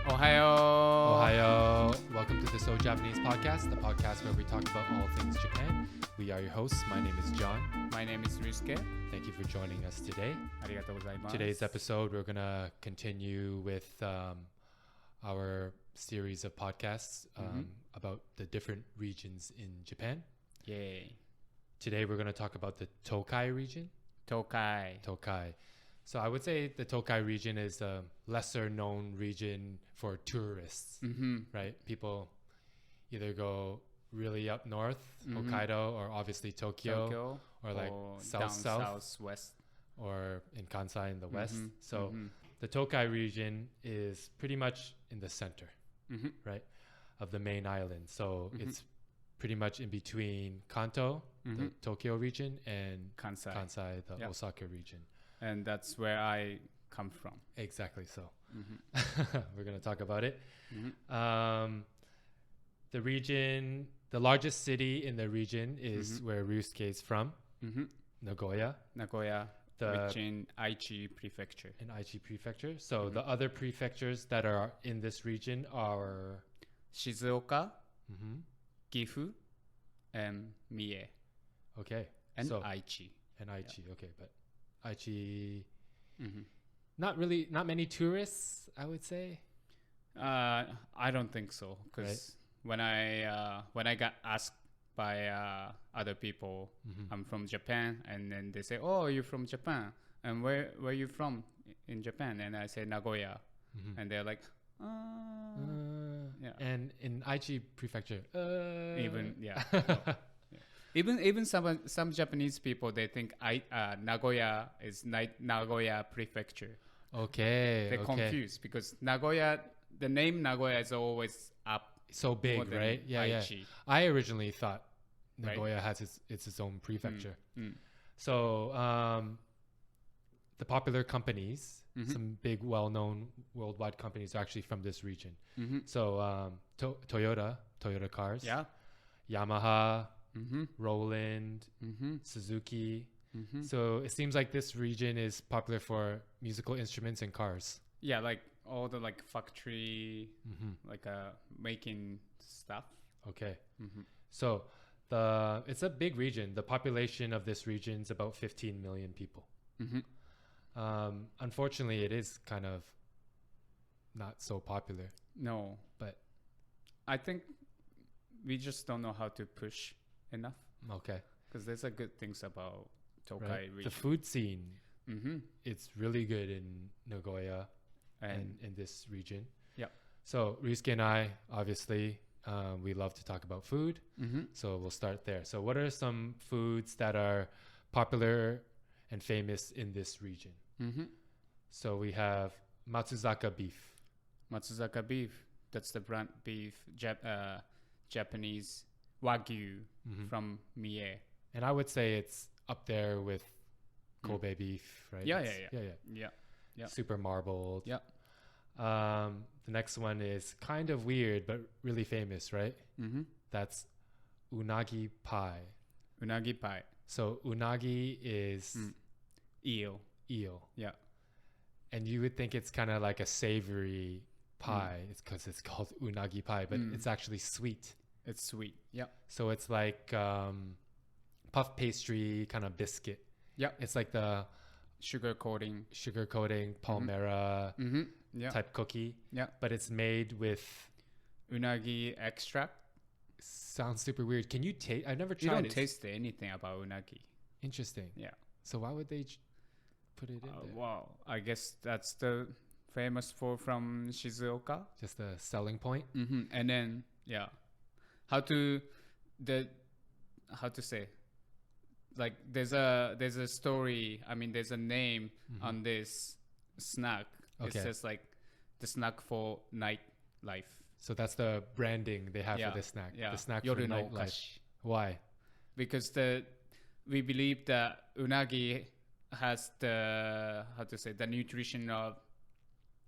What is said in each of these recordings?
Ohayo. Welcome to the So Japanese podcast, the podcast where we talk about all things Japan. We are your hosts. My name is John. My name is Ryusuke. Thank you for joining us today. ありがとうございます。 Today's episode, we're going to continue with our series of podcasts about the different regions in Japan. Yay. Today, we're going to talk about the Tokai region. Tokai. So I would say the Tokai region is a lesser known region for tourists, right? People either go really up north, Hokkaido, or obviously Tokyo, or like southwest, or in Kansai in the west. So the Tokai region is pretty much in the center, right, of the main island. So it's pretty much in between Kanto, the Tokyo region, and Kansai, the Osaka region. And that's where I come from. Exactly so. We're going to talk about it. The region, the largest city in the region is where Ryusuke is from, Nagoya. Which in Aichi Prefecture. So the other prefectures that are in this region are Shizuoka, Gifu, and Mie. Okay. And Aichi. Okay, but Aichi, not many tourists, I would say. I don't think so, because when I got asked by other people, I'm from Japan, and then they say, "Oh, you're from Japan, and where are you from in Japan?" And I say Nagoya, and they're like, yeah. And in Aichi Prefecture, Even some Japanese people, they think Nagoya is Nagoya Prefecture. Okay. They're confused because Nagoya, the name Nagoya is always up. So big, right? Yeah. I originally thought Nagoya has its own prefecture. So the popular companies, some big, well-known worldwide companies, are actually from this region. So Toyota cars, Yamaha, Roland, Suzuki. So it seems like this region is popular for musical instruments and cars. Yeah, like all the like factory, like making stuff. Okay. So it's a big region. The population of this region is about 15 million people. Unfortunately, it is kind of not so popular. No, but I think we just don't know how to push enough. Okay. Because there's a good things about Tokai region. The food scene, it's really good in Nagoya and in this region. Yeah. So Ryusuke and I, obviously, we love to talk about food. So we'll start there. So what are some foods that are popular and famous in this region? So we have Matsuzaka beef. Matsuzaka beef. That's the brand beef, Japanese Wagyu from Mie. And I would say it's up there with Kobe beef, right? Yeah. Super marbled. Yeah. The next one is kind of weird, but really famous, right? That's unagi pie. Unagi pie. So unagi is eel. Yeah. And you would think it's kind of like a savory pie. It's because it's called unagi pie, but it's actually sweet. It's sweet. Yeah. So it's like puff pastry kind of biscuit. Yeah. It's like the sugar coating Palmera type cookie. Yeah. But it's made with unagi extract. Sounds super weird. Can you taste? I've never tried it. You don't taste anything about unagi. Interesting. Yeah. So why would they put it in there? Wow. I guess that's the famous food from Shizuoka. Just the selling point. And then how to say, like there's a story. I mean, there's a name on this snack. It says like the snack for nightlife. So that's the branding they have for this snack. Yeah. The snack for nightlife. Why? Because we believe that unagi has the nutrition of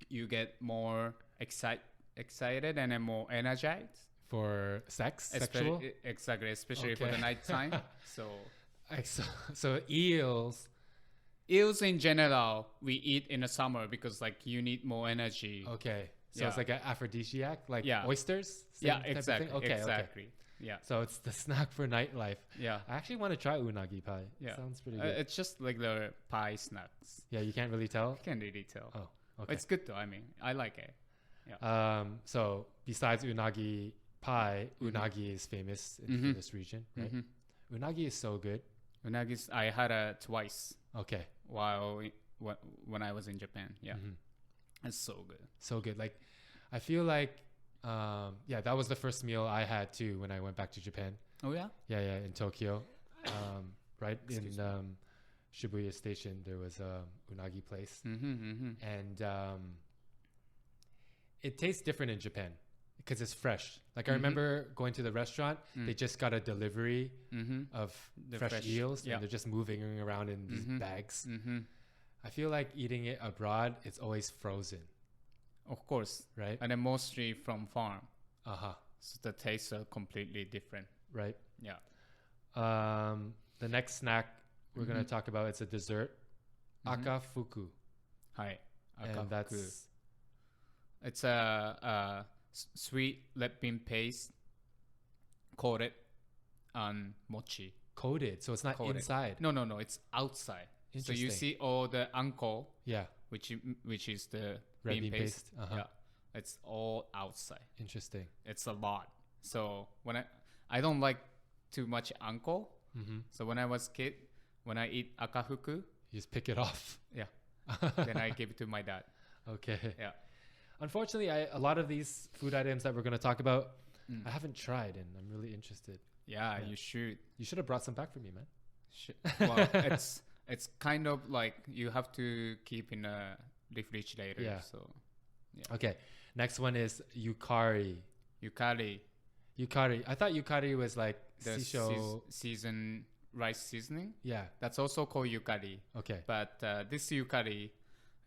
you get more excited and then more energized. For sexual? Exactly, especially for the nighttime. So eels in general, we eat in the summer because like you need more energy. Okay. So it's like an aphrodisiac, like oysters? Exactly. Okay. Yeah. So it's the snack for nightlife. Yeah. I actually want to try unagi pie. Yeah. Sounds pretty good. It's just like the pie snacks. Yeah, you can't really tell? Can't really tell. Oh, okay. It's good though. I mean, I like it. Yeah. So besides unagi pie, unagi is famous in this region, right? Unagi is so good. Unagi, I had it twice. Okay. When I was in Japan. Yeah. It's so good. So good. Like, I feel like, that was the first meal I had too when I went back to Japan. Oh yeah? Yeah, in Tokyo. Right in Shibuya Station, there was a unagi place. And it tastes different in Japan because it's fresh. Like I remember going to the restaurant, they just got a delivery of the fresh eels and they're just moving around in these bags. I feel like eating it abroad, it's always frozen. Of course. Right? And then mostly from farm. Uh-huh. So the tastes are completely different. Right? Yeah. The next snack we're going to talk about, it's a dessert. Akafuku. Hi. And that's... It's a sweet red bean paste coated on mochi. Coated, so it's not inside. No, it's outside. So you see all the anko, which is the red bean paste. Yeah, it's all outside. Interesting. It's a lot. So when I don't like too much anko. So when I was a kid, when I eat akafuku, you just pick it off. Yeah. Then I give it to my dad. Okay. Yeah. Unfortunately, a lot of these food items that we're going to talk about, I haven't tried, and I'm really interested. Yeah, you should. You should have brought some back for me, man. Well, it's kind of like you have to keep in a refrigerator. Yeah. So, Okay. Next one is yukari. Yukari. I thought yukari was like the season rice seasoning. Yeah. That's also called yukari. Okay. But this yukari,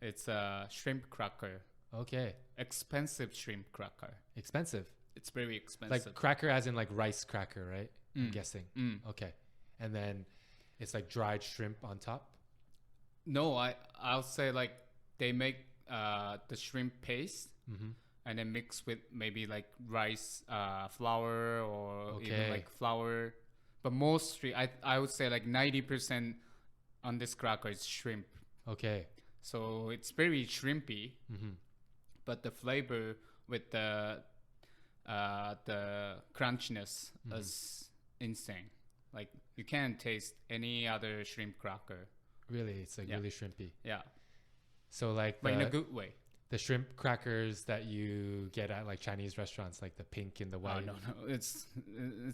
it's a shrimp cracker. Okay. Expensive shrimp cracker. Expensive? It's very expensive. Like cracker as in like rice cracker, right? I'm guessing. Okay. And then it's like dried shrimp on top? No, I'll say like they make the shrimp paste and then mix with maybe like rice flour or even like flour. But mostly, I would say like 90% on this cracker is shrimp. Okay. So it's very shrimpy, but the flavor with the crunchiness is insane. Like you can't taste any other shrimp cracker. Really? It's like really shrimpy. Yeah. So like but in a good way. The shrimp crackers that you get at like Chinese restaurants, like the pink and the white. Oh, no. It's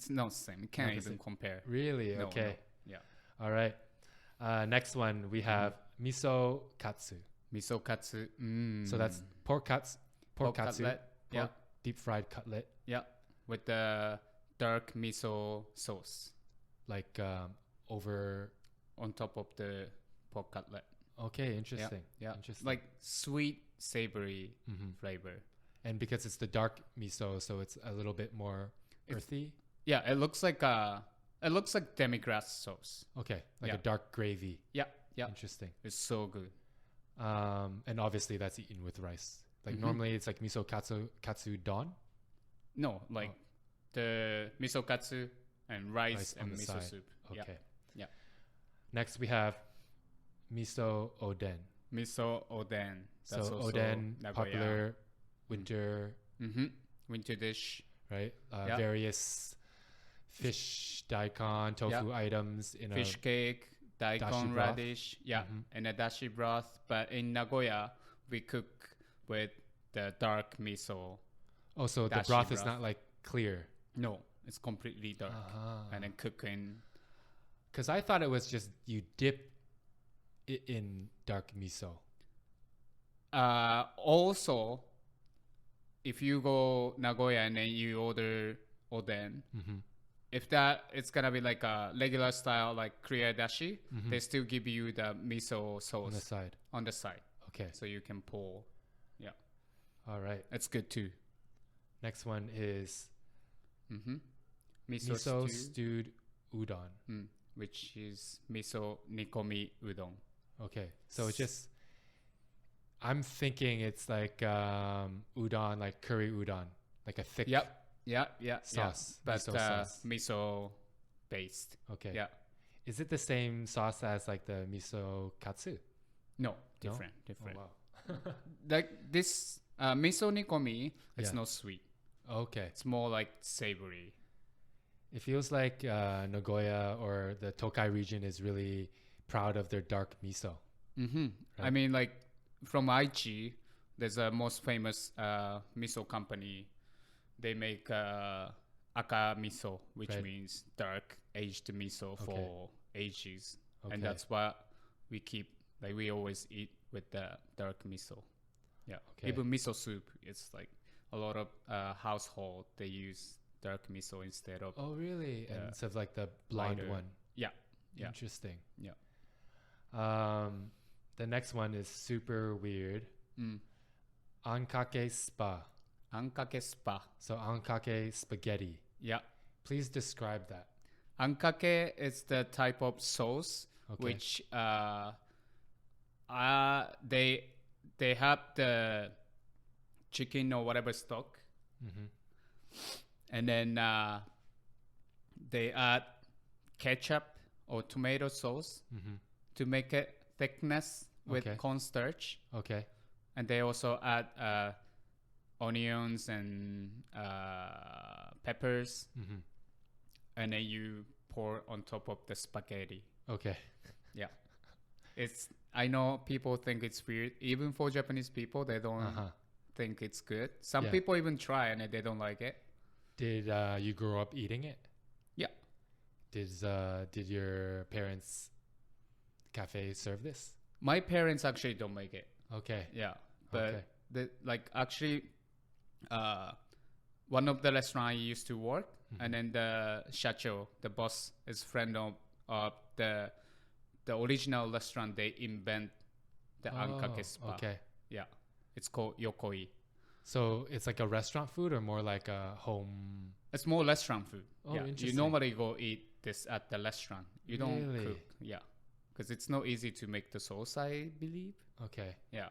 not the same. You can't even compare. Really? No, okay. No. Yeah. All right. Next one, we have miso katsu. Miso katsu. So that's pork katsu. Cutlet. Deep fried cutlet. Yeah. With the dark miso sauce. Like over... On top of the pork cutlet. Okay, interesting. Yeah. Interesting. Like sweet, savory flavor. And because it's the dark miso, so it's a little bit more earthy. Yeah, it looks like demi-glace sauce. Okay, like a dark gravy. Yeah. Interesting. It's so good. And obviously that's eaten with rice. Like normally it's like miso katsu don. No, like the miso katsu and rice and miso side. soup. Okay. Yeah. Next we have miso oden. Miso oden. That's so oden, Nagoya. Popular winter winter dish, right? Various fish, daikon, tofu items in fish cake, daikon radish, and a dashi broth. But in Nagoya, we cook with the dark miso. Oh, so the broth is not like clear? No, it's completely dark, and then cook in. Because I thought it was just you dip it in dark miso. Also, if you go Nagoya and then you order oden, if that it's gonna be like a regular style like clear dashi, they still give you the miso sauce on the side. Okay, so you can pour. Yeah. All right, it's good too. Next one is miso stewed udon. Which is miso nikomi udon. Okay, so it's just I'm thinking it's like udon, like curry udon, like a thick sauce. But Miso sauce. miso based. Okay. Yeah. Is it the same sauce as like the miso katsu? No, different. Oh, wow. Like this miso nikomi, it's not sweet. Okay. It's more like savory. It feels like Nagoya or the Tokai region is really proud of their dark miso. Mm-hmm. Right? I mean, like from Aichi, there's a most famous miso company. They make aka miso, which means dark aged miso for ages. Okay. And that's what we keep, like we always eat with the dark miso. Yeah. Okay. Even miso soup, it's like a lot of household, they use dark miso instead of. Oh, really? Instead of like the blonde one. Yeah. Interesting. Yeah. The next one is super weird. Ankake spa. Ankake spa. So ankake spaghetti. Yeah. Please describe that. Ankake is the type of sauce which they have the chicken or whatever stock. And then they add ketchup or tomato sauce to make it thickness with cornstarch. Okay. And they also add onions and peppers. And then you pour on top of the spaghetti. Okay. Yeah. I know people think it's weird. Even for Japanese people, they don't think it's good. Some people even try and they don't like it. Did you grow up eating it? Yeah. Did your parents' cafe serve this? My parents actually don't make it. Okay. Yeah. But one of the restaurants I used to work, and then the shacho, the boss, is friend of the original restaurant. They invent the ankake spa. Okay. Yeah. It's called yokoi. So it's like a restaurant food or more like a home? It's more restaurant food. Oh, interesting. You normally go eat this at the restaurant. You don't really? cook. Yeah. Because it's not easy to make the sauce, I believe. Okay. Yeah.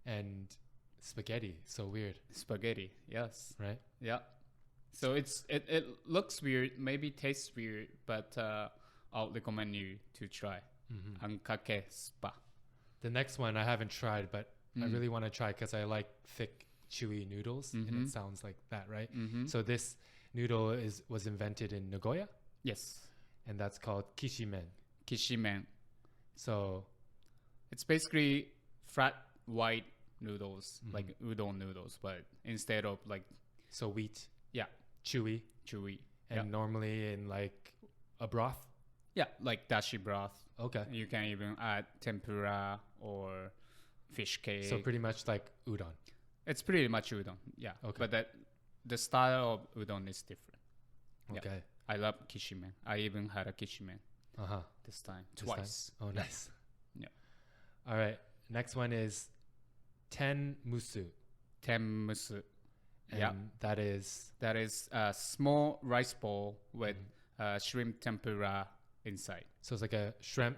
And spaghetti. So weird. Spaghetti. Yes. Right? Yeah. So it looks weird, maybe tastes weird, but I'll recommend you to try. Ankake spa. The next one I haven't tried, but I really want to try because I like thick, chewy noodles, and it sounds like that, right? So this noodle was invented in Nagoya? Yes. And that's called kishimen. Kishimen. So it's basically flat white noodles, like udon noodles, but instead of like... So wheat. Yeah. Chewy. And normally in like a broth? Yeah, like dashi broth. Okay. You can even add tempura or fish cake. So pretty much like udon. It's pretty much udon, yeah. Okay. But the style of udon is different. Okay. Yeah. I love kishimen. I even had a kishimen this time. Twice. Oh, nice. Yeah. All right. Next one is tenmusu. Tenmusu. And that is a small rice bowl with shrimp tempura inside. So it's like a shrimp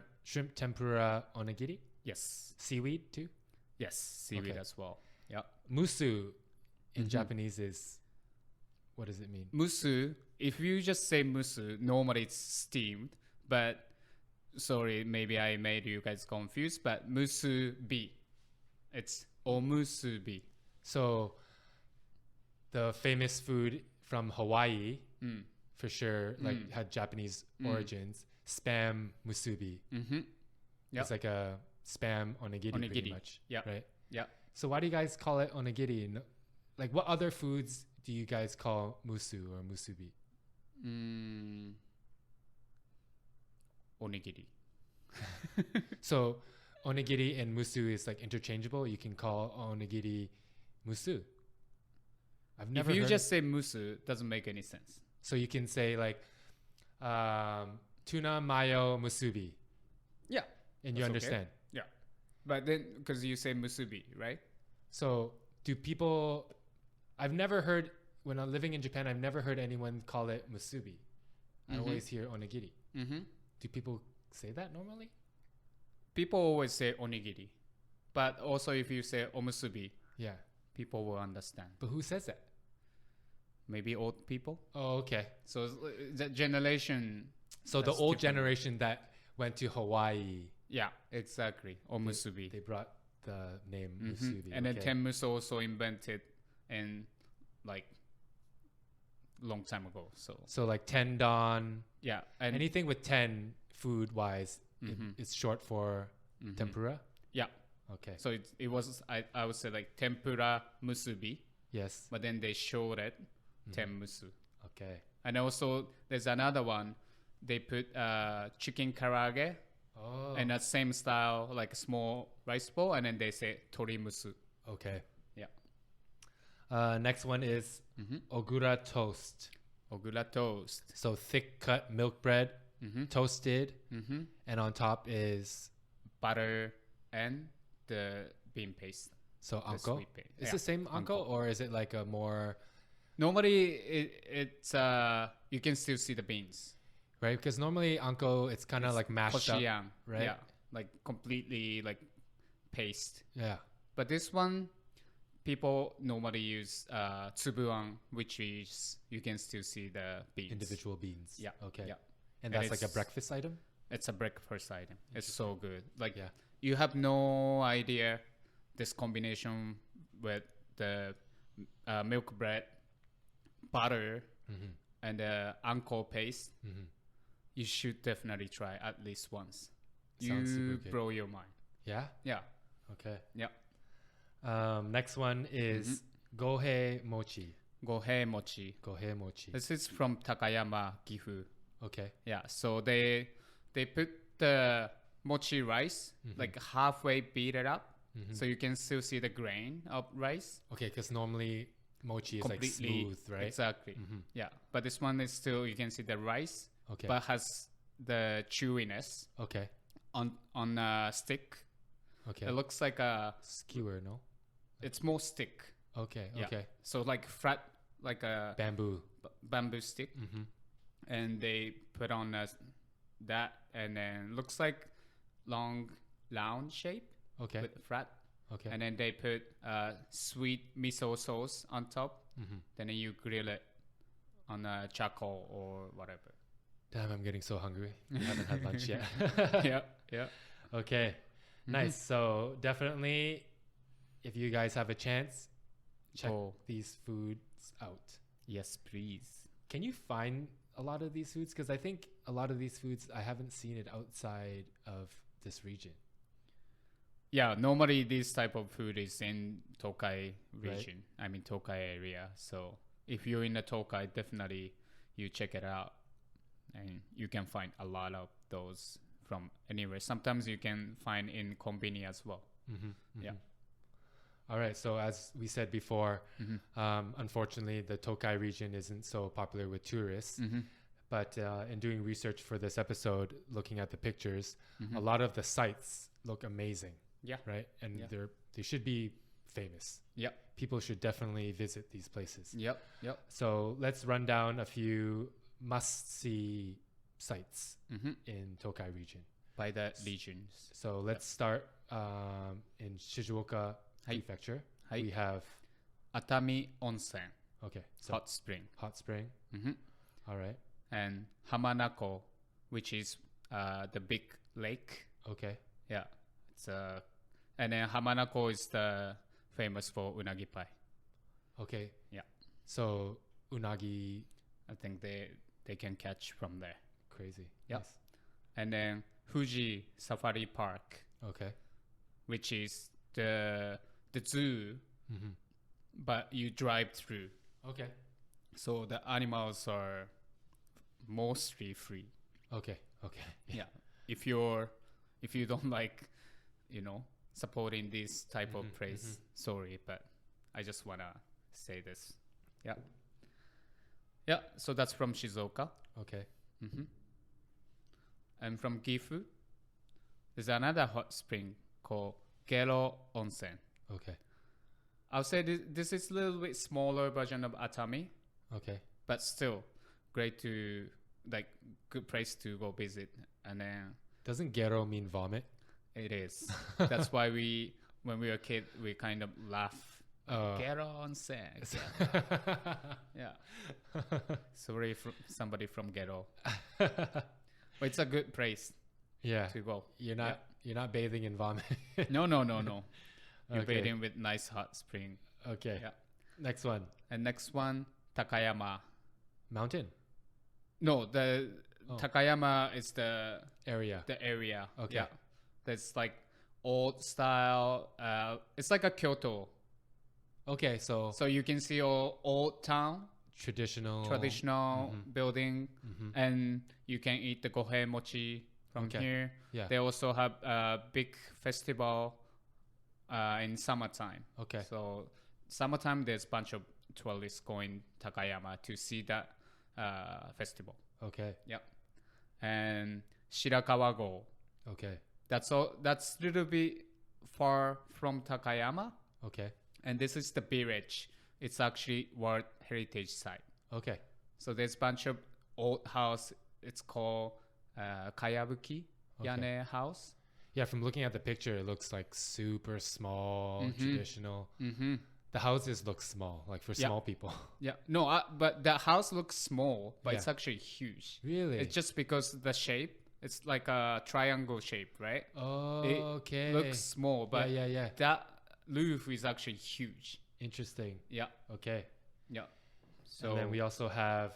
tempura onigiri? Yes. Seaweed too? Yes, seaweed as well. Yeah. Musu in Japanese is, what does it mean? Musu, if you just say musu, normally it's steamed, but sorry, maybe I made you guys confused, but musubi, it's omusubi. So the famous food from Hawaii, for sure, like had Japanese origins, spam musubi. Yep. It's like a spam onigiri pretty much, right? Yeah. So why do you guys call it onigiri? Like what other foods do you guys call musu or musubi? Onigiri. So onigiri and musu is like interchangeable. You can call onigiri musu. If you just say musu, it doesn't make any sense. So you can say like tuna mayo musubi. Yeah. And you understand. Okay. Yeah. But then, because you say musubi, right? So do people... I've never heard... When I'm living in Japan, I've never heard anyone call it musubi. I always hear onigiri. Do people say that normally? People always say onigiri. But also if you say omusubi, Yeah. people will understand. But who says that? Maybe old people. Oh, okay. So the generation. So the old generation that went to Hawaii. Yeah, exactly. Omusubi. They brought the name musubi. And then tenmusu also invented in like long time ago. So like tendon. Yeah. And anything with ten food wise, it's short for tempura. Yeah. Okay. So it was I would say like tempura musubi. Yes. But then they showed it tenmusu. Okay. And also there's another one. They put chicken karaage. Oh. And that same style, like a small rice bowl, and then they say torimusu. Okay. Yeah. Next one is ogura toast. Ogura toast. So thick cut milk bread, toasted, and on top is butter and the bean paste. So anko. Is Yeah. the same anko, or is it like a more? Normally, it's you can still see the beans. Right, because normally anko, it's kind of like mashed up, right? Yeah, like completely like paste. Yeah. But this one, people normally use tsubuan, which is you can still see the beans. Individual beans. Yeah. Okay. Yeah. And that's like a breakfast item? It's a breakfast item. It's so good. Like you have no idea this combination with the milk bread, butter, and the anko paste. You should definitely try at least once. Sounds super You good. blow your mind. Yeah? Yeah. Okay. Yeah. Next one is gohei mochi. Gohei mochi. Gohei mochi. This is from Takayama, Gifu. Okay. Yeah. So they put the mochi rice like halfway beat it up, so you can still see the grain of rice. Okay, because normally mochi is like Completely smooth, right? Exactly. Yeah. But this one is still you can see the rice, Okay. but has the chewiness Okay. on a stick. Okay. It looks like a. Skewer, no? It's more stick. Okay. Yeah. Okay. So like flat, like a Bamboo. bamboo stick, and they put on that, and then looks like long round shape Okay. with flat, Okay. and then they put sweet miso sauce on top. Then you grill it on a charcoal or whatever. Damn, I'm getting so hungry. I haven't had lunch yet. Yeah. Okay. Nice. So definitely, if you guys have a chance, check these foods out. Yes, please. Can you find a lot of these foods? Because I think a lot of these foods, I haven't seen it outside of this region. Yeah, normally this type of food is in Tokai region. Right. I mean Tokai area. So if you're in the Tokai, definitely you check it out, and you can find a lot of those from anywhere. Sometimes you can find in konbini as well. Yeah. All right. So as we said before, unfortunately, the Tokai region isn't so popular with tourists. But in doing research for this episode, looking at the pictures, a lot of the sites look amazing. Yeah. Right. And they should be famous. Yep. People should definitely visit these places. Yep. So let's run down a few must-see sites in Tokai region. By the regions. So let's start in Shizuoka Prefecture. We have Atami Onsen. Okay. So hot spring. Hot spring. All right. And Hamanako, which is the big lake. Okay. Yeah. It's and then Hamanako is the famous for unagi pie. Okay. Yeah. So unagi, I think they can catch from there. Crazy. Yeah. Nice. And then Fuji Safari Park. Okay. Which is the zoo, but you drive through. Okay. So the animals are mostly free. Okay. Yeah. If you don't like, supporting this type of place, sorry, but I just wanna say this. Yeah. Yeah. So that's from Shizuoka. Okay. And from Gifu, there's another hot spring called Gero Onsen. Okay. I'll say this is a little bit smaller version of Atami. Okay. But still, great to good place to go visit. And then doesn't gero mean vomit? It is. That's why we when we were a kid, we kind of laugh. Get on sex. Yeah. Sorry for somebody from ghetto. But it's a good place to go. You're not bathing in vomit. No. You're bathing with nice hot spring. Okay. Yeah. Next one. And next one, Takayama. Mountain? No, Takayama is the area. The area. Okay. Yeah. That's like old style. It's like a Kyoto. Okay, so you can see old town. Traditional building. And you can eat the gohe mochi from here. Yeah. They also have a big festival in summertime. Okay. So summertime, there's a bunch of tourists going Takayama to see that festival. Okay. Yep. And Shirakawa-go. Okay. That's a little bit far from Takayama. Okay. And this is the village. It's actually World Heritage Site. Okay. So there's a bunch of old house. It's called Kayabuki Yane house. Yeah, from looking at the picture, it looks like super small, traditional. The houses look small, like for small people. Yeah, no, but the house looks small, but it's actually huge. Really? It's just because the shape. It's like a triangle shape, right? Oh, it looks small, but that roof is actually huge. Interesting. Yeah. Okay. Yeah. So and then we also have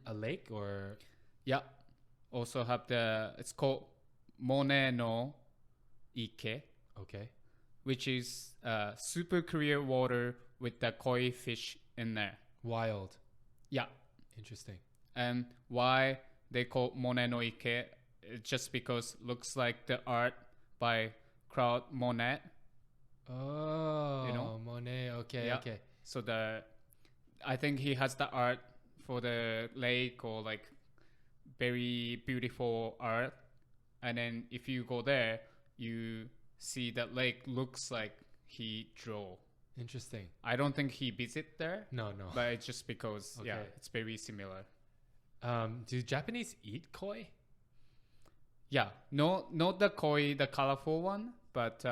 a lake or... Yeah. Also have it's called Mone no Ike. Okay. Which is super clear water with the koi fish in there. Wild. Yeah. Interesting. And why they call Monet no Ike? It's just because looks like the art by Claude Monet. Oh, you know? Monet. Okay, okay. So I think he has the art for the lake or like very beautiful art. And then if you go there, you see that lake looks like he drew. Interesting. I don't think he visit there. No. But it's just because, it's very similar. Do Japanese eat koi? Yeah. No, not the koi, the colorful one, but...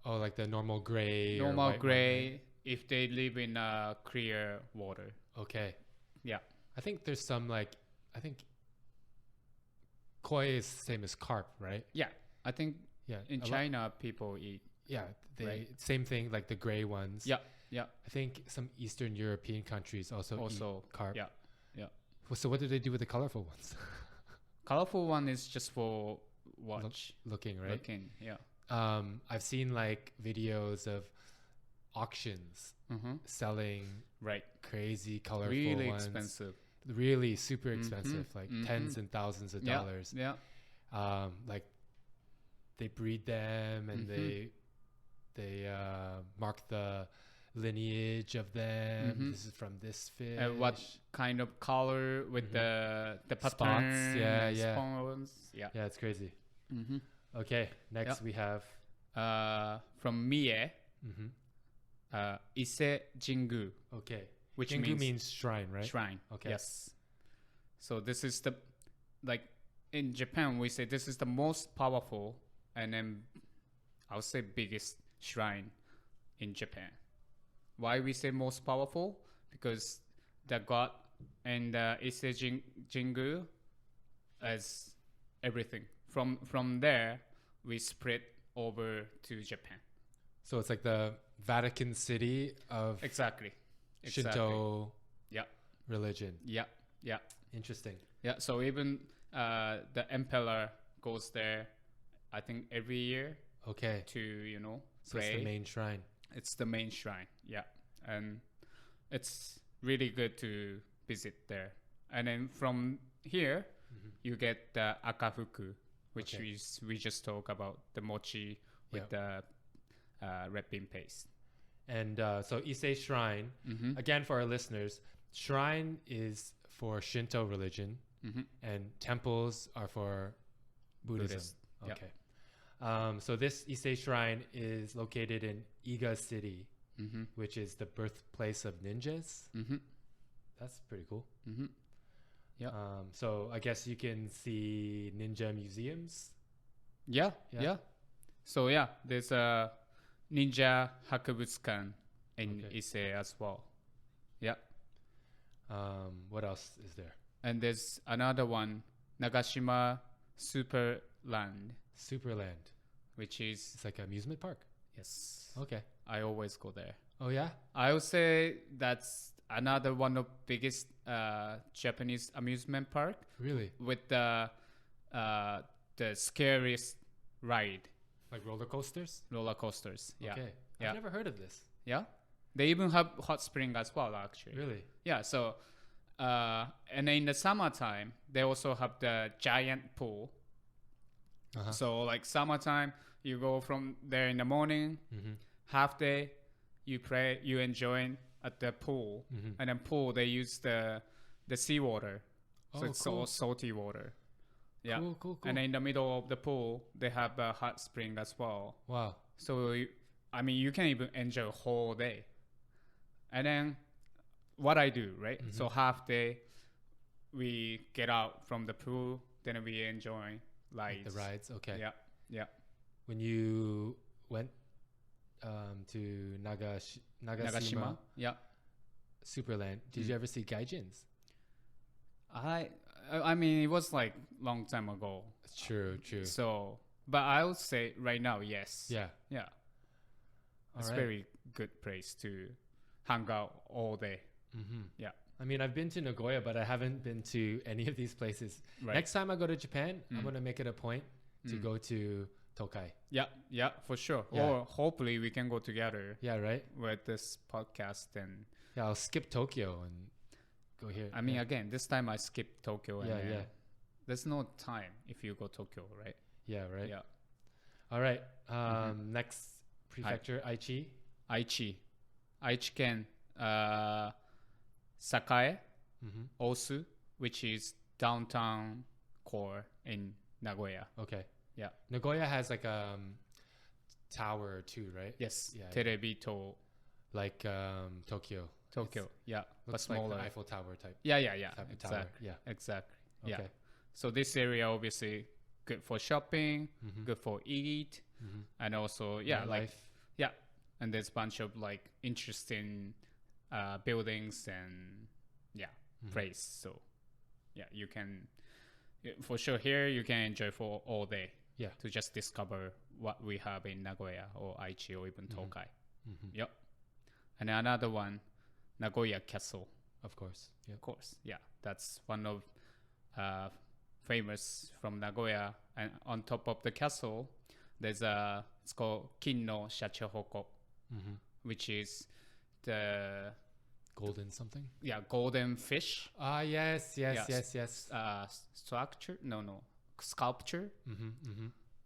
like the normal gray. Normal gray, one, right? If they live in clear water. Okay. Yeah. I think there's some koi is the same as carp, right? Yeah. I think in China, people eat. Yeah. Same thing, like the gray ones. Yeah. Yeah. I think some Eastern European countries also eat carp. Yeah. Yeah. So what do they do with the colorful ones? Colorful one is just for looking, right? Looking, yeah. I've seen like videos of auctions selling crazy colorful really ones. Expensive. Really super expensive, like tens and thousands of dollars. Yeah. Like they breed them and they mark the lineage of them. This is from this fish. And what kind of color with the pattern? Spots. Yeah. Spawns. Yeah, it's crazy. Okay, next we have from Mie, Ise Jingu. Okay, which Jingu means shrine, right? Shrine. Okay. Yes. So this is in Japan we say this is the most powerful and then I'll say biggest shrine in Japan. Why we say most powerful? Because the god and Ise Jingu as everything. From there, we spread over to Japan. So it's like the Vatican City of exactly Shinto religion. Yeah. Interesting. Yeah, so even the emperor goes there, I think every year. Okay. To, so pray. It's the main shrine. It's the main shrine, yeah. And it's really good to visit there. And then from here, you get the akafuku, which we just talked about, the mochi with the red bean paste. And so Ise Shrine, again for our listeners, shrine is for Shinto religion and temples are for Buddhism. Okay. So this Ise Shrine is located in Iga City, which is the birthplace of ninjas. That's pretty cool. Yeah. So I guess you can see ninja museums. Yeah. So there's Ninja Hakubutsukan in Ise as well. Yeah. What else is there? And there's another one, Nagashima Superland. Superland. Which is... It's like an amusement park? Yes. Okay. I always go there. Oh, yeah? I would say that's another one of the biggest Japanese amusement park. Really? With the scariest ride. Like roller coasters? Roller coasters, yeah. Okay. Yeah. I've never heard of this. Yeah? They even have hot spring as well, actually. Really? Yeah, so... and in the summertime, they also have the giant pool. So like summertime, you go from there in the morning, half day, you pray, you enjoy at the pool. And then pool, they use the seawater. So it's all salty water. Yeah. Cool. And in the middle of the pool, they have a hot spring as well. Wow. So, you can even enjoy a whole day. And then what I do, right? So half day, we get out from the pool, then we enjoy like the rides. Okay. Yeah. When you went to Nagashima, yeah, Superland, did you ever see gaijins? I mean, it was like long time ago. True. So, but I would say right now, yes. Yeah. It's a very good place to hang out all day. Yeah. I mean, I've been to Nagoya, but I haven't been to any of these places. Right. Next time I go to Japan, I'm going to make it a point to go to Tokai. Yeah, for sure. Yeah. Or hopefully we can go together. Yeah, right? With this podcast and... Yeah, I'll skip Tokyo and go here. I mean, again, this time I skipped Tokyo. Yeah. There's no time if you go Tokyo, right? Yeah, right? Yeah. All right. Next prefecture, Aichi. Aichi-ken, Sakae, Osu, which is downtown core in Nagoya. Okay. Yeah. Nagoya has like a tower too, right? Yes. Yeah. Terebito. Like Tokyo. Yeah. But Looks smaller. like the Eiffel Tower type. Yeah. Type of tower. Yeah. Exactly. Okay. Yeah. So this area obviously good for shopping, good for eat, and also life. Yeah. And there's a bunch of like interesting buildings and place. So yeah, you can for sure here you can enjoy for all day. Yeah. To just discover what we have in Nagoya or Aichi or even Tokai. Yep. And another one, Nagoya Castle. Of course. Of course. Yeah. That's one of famous from Nagoya. And on top of the castle, there's it's called Kin no Shachihoko, which is the golden something. Yeah, golden fish. Yes. Structure? No. Sculpture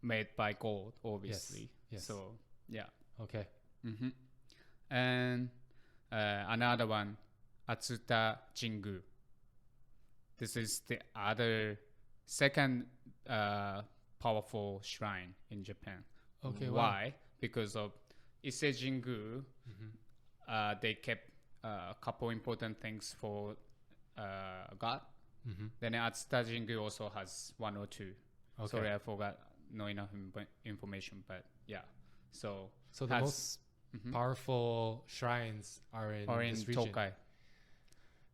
made by gold, obviously. Yes. So, yeah. Okay. And another one, Atsuta Jingu. This is the other second powerful shrine in Japan. Okay. Why? Because of Ise Jingu, they kept a couple important things for God. Then Atsuta Jingu also has one or two. Okay. Sorry, I forgot. No enough information, but yeah. So the most powerful shrines are in this region. Tokai.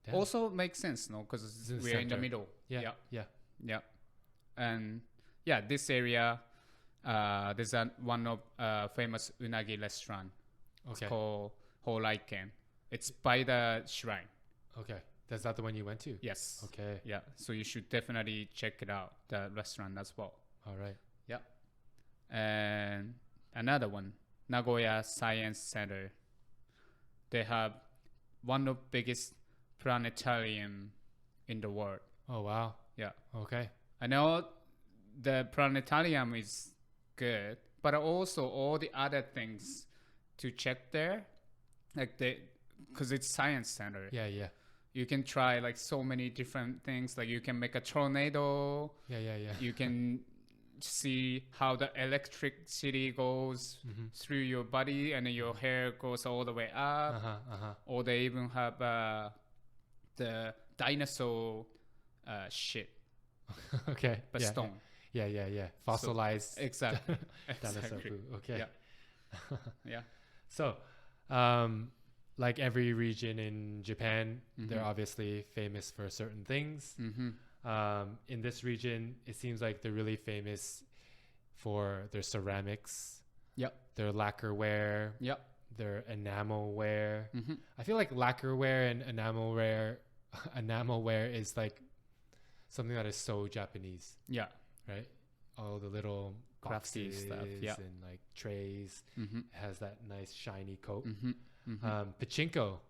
Damn. Also makes sense, no? Because we're in the middle. Yeah. And this area, there's one of famous unagi restaurant. Okay. It's called Horaiken. It's by the shrine. Okay. Is that the one you went to? Yes. Okay. Yeah. So you should definitely check it out, the restaurant as well. All right. Yeah. And another one, Nagoya Science Center. They have one of the biggest planetarium in the world. Oh, wow. Yeah. Okay. I know the planetarium is good, but also all the other things to check there, like because it's science center. Yeah. You can try like so many different things. Like you can make a tornado. Yeah. You can see how the electricity goes through your body, and then your hair goes all the way up. Or they even have the dinosaur shit. Okay. But stone. Yeah. Fossilized. So, exactly. Dinosaur food. Okay. Yeah. Yeah. So, like every region in Japan, they're obviously famous for certain things. In this region, it seems like they're really famous for their ceramics, Yep. their lacquerware, Yep. their enamelware. I feel like lacquerware and enamelware is like something that is so Japanese, Yeah. right? All the little Crafty boxes stuff, yeah. and like trays. It has that nice shiny coat. Pachinko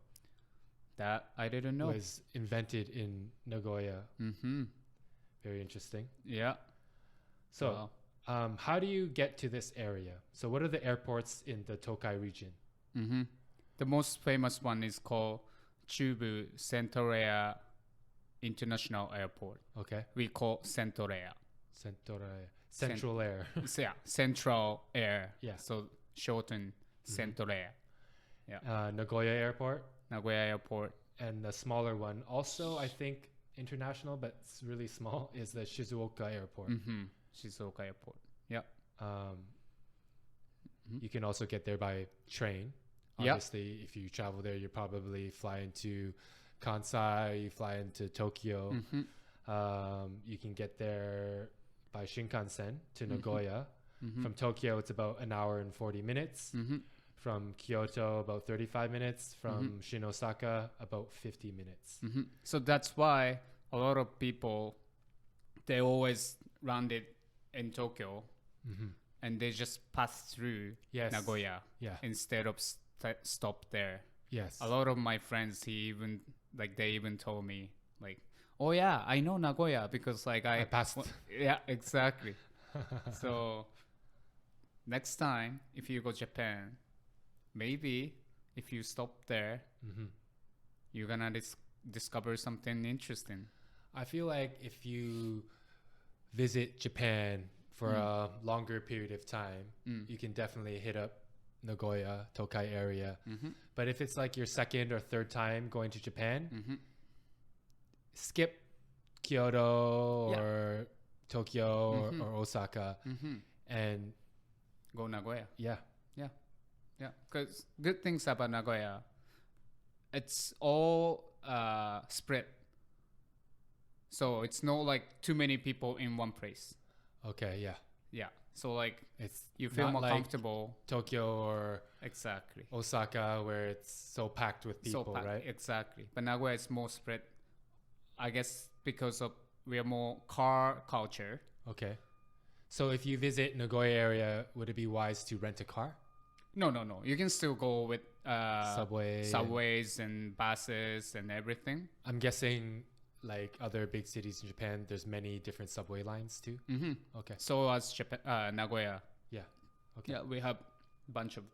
That I didn't know. was invented in Nagoya. Very interesting. Yeah. So, how do you get to this area? So, what are the airports in the Tokai region? The most famous one is called Chubu Central International Airport. Okay. We call Central Air. Central Air. So, yeah, Central Air. Yeah. So shorten Central Air. Yeah. Nagoya Airport. Nagoya Airport. And the smaller one, also I think international, but it's really small, is the Shizuoka Airport. Shizuoka Airport. Yeah. You can also get there by train. Obviously, if you travel there, you probably fly into Kansai, you fly into Tokyo. You can get there by Shinkansen to Nagoya. From Tokyo, it's about an hour and 40 minutes. From Kyoto, about 35 minutes. From Shinosaka, about 50 minutes. So that's why a lot of people, they always landed in Tokyo and they just pass through Nagoya instead of stop there. Yes. A lot of my friends, they even told me like, oh yeah, I know Nagoya because like I passed. Yeah, exactly. So next time if you go Japan, maybe if you stop there, you're gonna discover something interesting. I feel like if you visit Japan for a longer period of time, you can definitely hit up Nagoya, Tokai area. But if it's like your second or third time going to Japan, skip Kyoto or Tokyo or Osaka and go Nagoya. Yeah. Because good things about Nagoya, it's all spread. So it's not like too many people in one place. Okay, yeah. Yeah. So like It's you feel not more like comfortable. Tokyo or Exactly. Osaka where it's so packed with people, right? Exactly. But Nagoya is more spread, I guess, because of we are more car culture. Okay. So if you visit Nagoya area, would it be wise to rent a car? No. You can still go with subways and buses and everything. I'm guessing like other big cities in Japan, there's many different subway lines too. Okay. So as Japan, Nagoya. Yeah. Okay. Yeah, we have a bunch of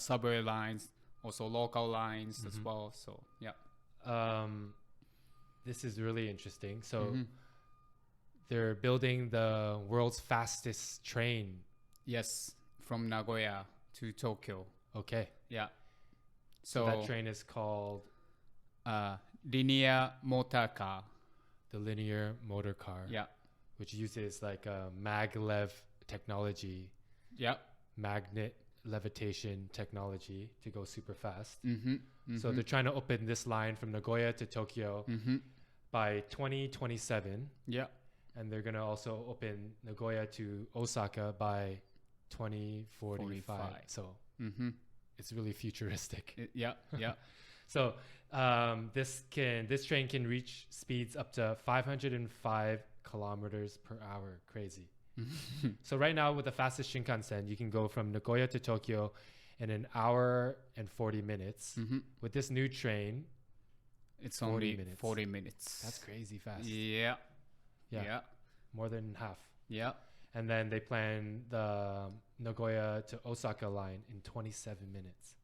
subway lines, also local lines as well. So yeah. This is really interesting. So they're building the world's fastest train. Yes, from Nagoya to Tokyo. Okay. Yeah. So that train is called linear motor car. The linear motor car. Yeah. Which uses like a maglev technology. Yeah. Magnet levitation technology to go super fast. So they're trying to open this line from Nagoya to Tokyo by 2027. Yeah. And they're going to also open Nagoya to Osaka by 2045. So it's really futuristic. Yeah. So this train can reach speeds up to 505 kilometers per hour. Crazy. So right now with the fastest Shinkansen, you can go from Nagoya to Tokyo in an hour and 40 minutes. With this new train, it's only 40 minutes. That's crazy fast. Yeah. More than half. Yeah. And then they plan the Nagoya to Osaka line in 27 minutes.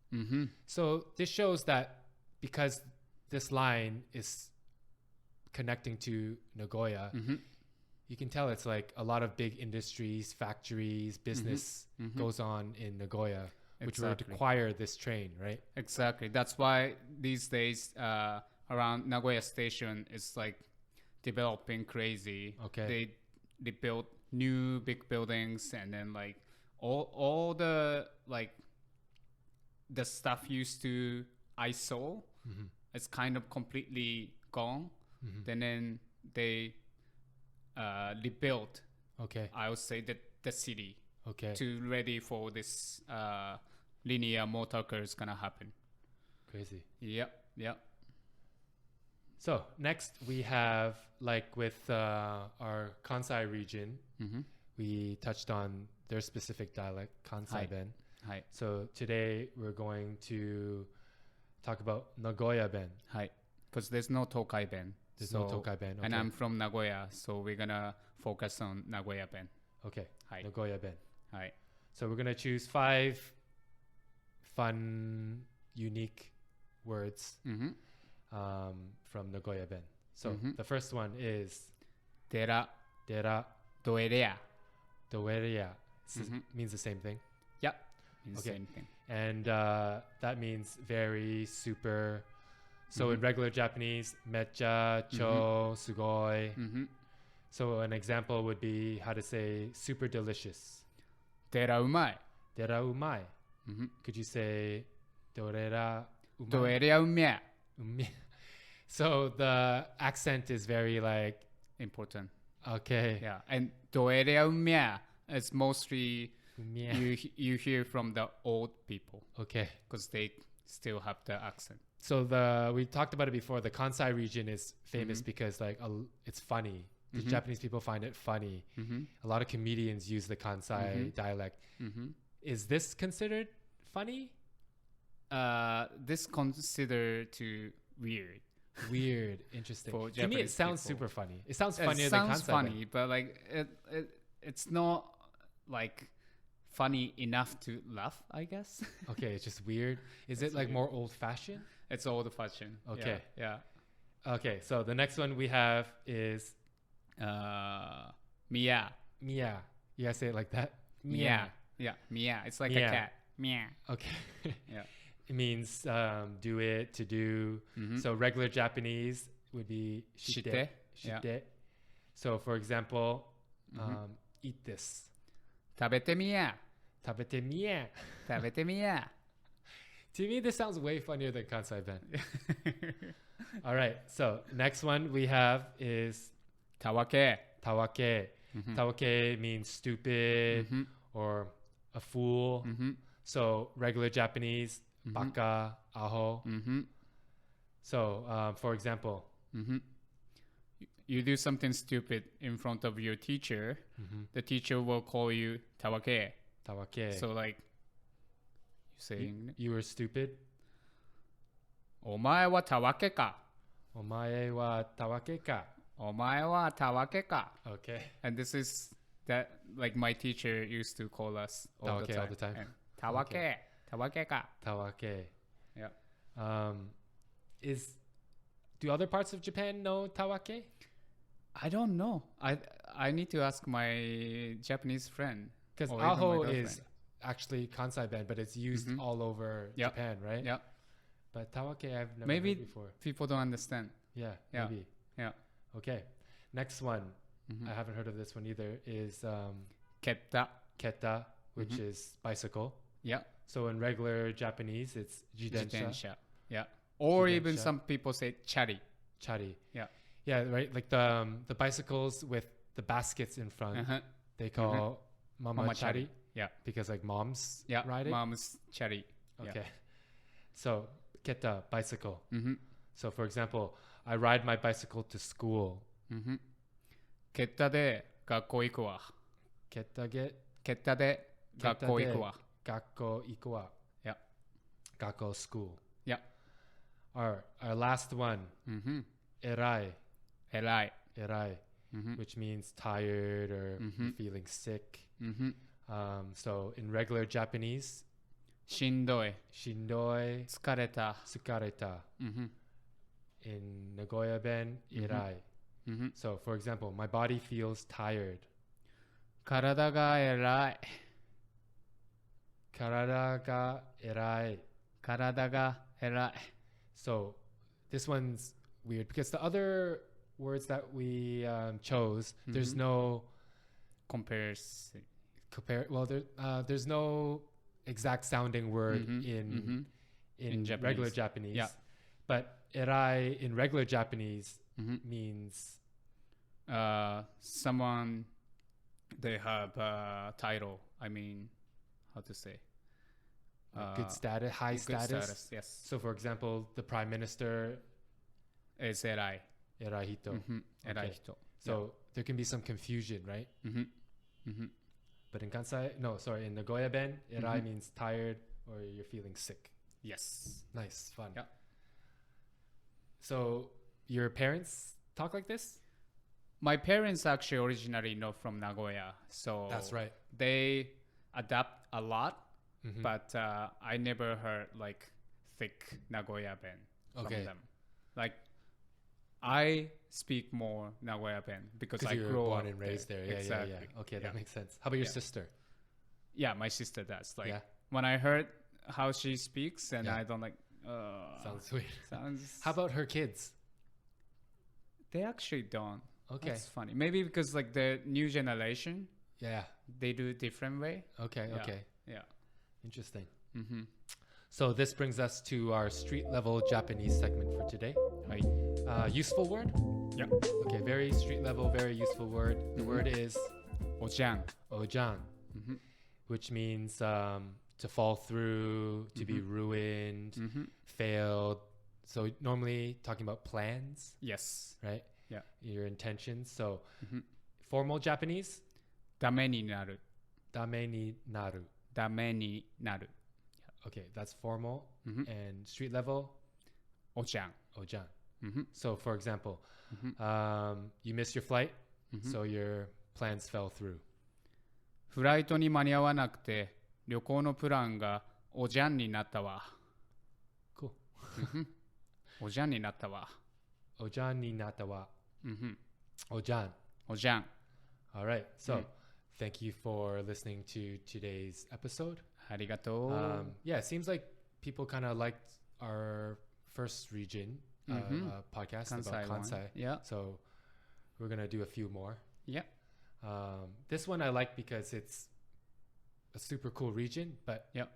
So this shows that because this line is connecting to Nagoya, you can tell it's like a lot of big industries, factories, business goes on in Nagoya, which would require this train, right? Exactly. That's why these days around Nagoya station is like developing crazy. Okay. They built new big buildings and then like all the like the stuff used to I saw, it's kind of completely gone. Then they rebuilt. Okay. I would say that the city. Okay. To ready for this linear motor cars gonna happen. Crazy. Yep. So next we have, like with our Kansai region, we touched on their specific dialect, Kansai-ben. Hi. So today we're going to talk about Nagoya-ben. Hi. Because there's no Tokai-ben. There's no Tokai-ben. Okay. And I'm from Nagoya, so we're gonna focus on Nagoya-ben. Okay. Hi. Nagoya-ben. Hi. So we're gonna choose 5 fun, unique words from Nagoya-ben. So the first one is Dera. Doerea. Means the same thing. Yep. Means the same thing. And that means very, super. So in regular Japanese, mecha, cho, sugoi. So an example would be how to say super delicious. Dera umai. Dera umai. Could you say dorera umai? Doerea umia. So the accent is very like important. Okay. Yeah. And doerea umia is mostly you hear from the old people. Okay. Because they still have the accent. So we talked about it before. The Kansai region is famous because like it's funny. The Japanese people find it funny. A lot of comedians use the Kansai dialect. Is this considered funny? This considered to weird. Weird, interesting. For to me, it sounds people. super funny. It sounds funnier than Kansai. It sounds funny, but like it's not like funny enough to laugh, I guess. Okay, it's just weird. Is it like weird. More old-fashioned? It's old-fashioned. Okay. Yeah. Okay, so the next one we have is Mia. Mia. You gotta say it like that? Mia. Yeah, Mia. It's like a cat. Mia. Okay. Yeah. It means do it, to do. So regular Japanese would be shite. Shite. Yeah. So for example, eat this. 食べてみや. 食べてみや. 食べてみや. To me, this sounds way funnier than Kansai-ben. All right. So next one we have is Tawake. Tawake. Tawake means stupid or a fool. So regular Japanese, baka, aho. So for example, you do something stupid in front of your teacher, the teacher will call you tawake. Tawake. So like, you saying you were stupid. お前はたわけか. お前はたわけか. お前はたわけか. Okay. And this is that like my teacher used to call us all the time. Ta wa ke. Ta wa ke ka. Ta wa ke. Yeah. Do other parts of Japan know tawake? I don't know. I need to ask my Japanese friend. Because aho is actually Kansai-ben, but it's used all over Japan, right? Yeah. But tawake I've never maybe heard before. People don't understand. Yeah, maybe. Yeah. Okay. Next one. I haven't heard of this one either. Is ketta. Ketta, which is bicycle. Yeah. So in regular Japanese, it's jitensha. Yeah. Or jitensha. Even some people say chari. Chari. Yeah. Yeah, right. Like the bicycles with the baskets in front, they call mama chari. Yeah. Because like moms ride it. Mom's chari. Okay. Yeah. So ketta, bicycle. So for example, I ride my bicycle to school. ケッタで学校行くわ。ケッタで学校行くわ。学校行くわ。Yeah. 学校 school. Yeah. Our last one. 偉い。偉い。Which means tired or feeling sick. So in regular Japanese, しんどい。疲れた。In Nagoya-ben, 偉い。So for example, my body feels tired. 体が偉い。So this one's weird because the other words that we chose, there's no compare. Well, there's no exact sounding word in Japanese. Regular Japanese. Yeah. But erai in regular Japanese means someone they have a title. I mean, how to say? Good status, high good status. Yes. So, for example, the prime minister is erai. Erai hito. Erai Okay. hito. So there can be some confusion, right? But in in Nagoya-ben, erai means tired or you're feeling sick. Yes. Nice, fun. Yeah. So your parents talk like this? My parents actually originally not from Nagoya, so That's right. They adapt a lot, but I never heard like thick Nagoya-ben from them. Like I speak more Nagoya-ben because I you were grew born up and raised there. Yeah, exactly. yeah. Okay, that makes sense. How about your sister? Yeah, my sister does. Like Yeah. when I heard how she speaks, and Yeah. I don't like. Sounds weird. Sounds. How about her kids? They actually don't. Okay. That's funny. Maybe because like the new generation, Yeah. they do different way. Okay. Yeah. Okay. Yeah. Interesting. So this brings us to our street level Japanese segment for today. Useful word? Yeah. Okay, very street level, very useful word. The word is Ojan. ojan, which means to fall through, to be ruined, failed. So normally talking about plans, Yes. right? Yeah. Your intentions. So formal Japanese, ダメになる。ダメになる. ダメになる。 Okay, that's formal. And street level, おちゃん。 ojan. So for example, you missed your flight, so your plans fell through. フライトに間に合わなくて旅行のプランがおじゃんになったわ。Cool. おじゃんになったわ。 Ojan ni nata wa. Ojan. おじゃん。 All right. So thank you for listening to today's episode. ありがとう。 Yeah, it seems like people kind of liked our first region podcast Kansai about one. Kansai. Yeah. So we're going to do a few more. Yeah. This one I like because it's a super cool region, but Yeah.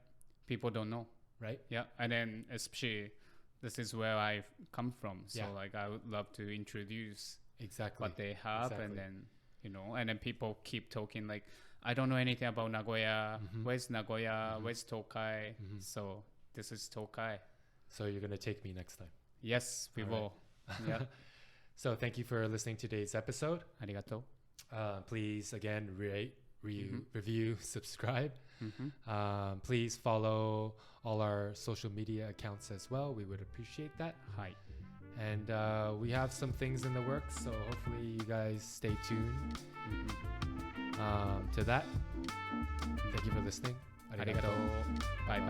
People don't know. right? Yeah. And then especially this is where I come from. So Yeah. like I would love to introduce Exactly. what they have Exactly. and then and then people keep talking like I don't know anything about Nagoya. Where's Nagoya? Where's Tokai? So this is Tokai. So you're going to take me next time. Yes, we All will. Yeah. So thank you for listening to today's episode. ありがとう。 Please again rate, review, subscribe. Please follow all our social media accounts as well. We would appreciate that. はい。 And we have some things in the works, so hopefully you guys stay tuned to that. Thank you for listening. ありがとう。バイバイ。